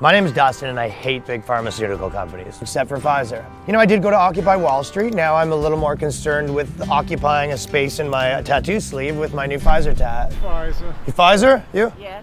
My name is Dustin and I hate big pharmaceutical companies, except for Pfizer. You know, I did go to Occupy Wall Street. Now I'm a little more concerned with occupying a space in my tattoo sleeve with my new Pfizer tat. Pfizer. You Pfizer? You? Yeah.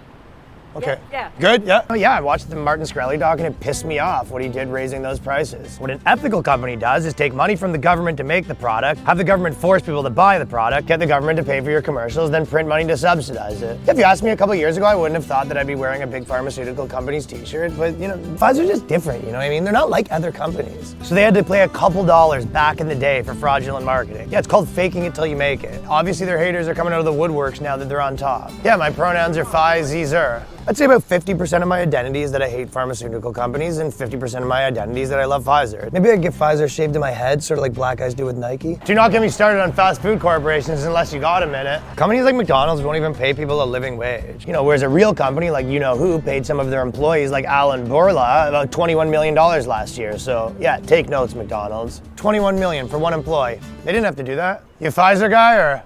Okay. Yeah. Good? Yeah? Oh yeah, I watched the Martin Shkreli doc and it pissed me off what he did raising those prices. What an ethical company does is take money from the government to make the product, have the government force people to buy the product, get the government to pay for your commercials, then print money to subsidize it. If you asked me a couple years ago, I wouldn't have thought that I'd be wearing a big pharmaceutical company's t-shirt, but you know, Pfizer's just different, you know what I mean? They're not like other companies. So they had to play a couple dollars back in the day for fraudulent marketing. Yeah, it's called faking it till you make it. Obviously their haters are coming out of the woodworks now that they're on top. Yeah, my pronouns are Pfizer. I'd say about 50% of my identity is that I hate pharmaceutical companies and 50% of my identity is that I love Pfizer. Maybe I'd get Pfizer shaved in my head, sort of like black guys do with Nike. Do not get me started on fast food corporations unless you got a minute. Companies like McDonald's won't even pay people a living wage. You know, whereas a real company like you-know-who paid some of their employees like Alan Borla about $21 million last year. So yeah, take notes, McDonald's. $21 million for one employee. They didn't have to do that. You a Pfizer guy or?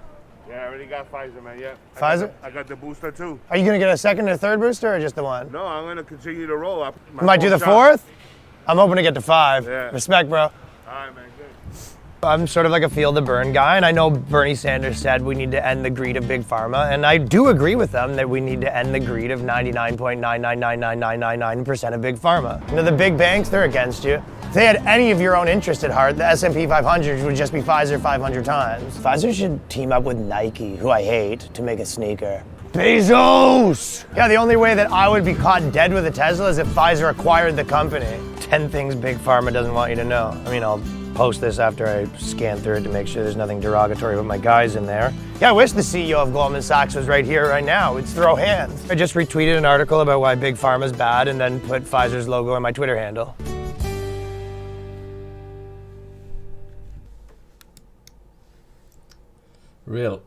Yeah, I already got Pfizer, man, yeah. Pfizer? I got the booster too. Are you gonna get a second or third booster or just the one? No, I'm gonna continue to roll up. You might do the fourth? I'm hoping to get to 5. Yeah. Respect, bro. All right, man, good. I'm sort of like a feel the burn guy, and I know Bernie Sanders said we need to end the greed of big pharma, and I do agree with them that we need to end the greed of 99.9999999% of big pharma. You know, the big banks, they're against you. If they had any of your own interest at heart, the S&P 500 would just be Pfizer 500 times. Pfizer should team up with Nike, who I hate, to make a sneaker. Bezos! Yeah, the only way that I would be caught dead with a Tesla is if Pfizer acquired the company. 10 things big pharma doesn't want you to know. I mean, I'll post this after I scan through it to make sure there's nothing derogatory with my guys in there. Yeah, I wish the CEO of Goldman Sachs was right here, right now. We'd throw hands. I just retweeted an article about why big pharma's bad and then put Pfizer's logo on my Twitter handle. Real.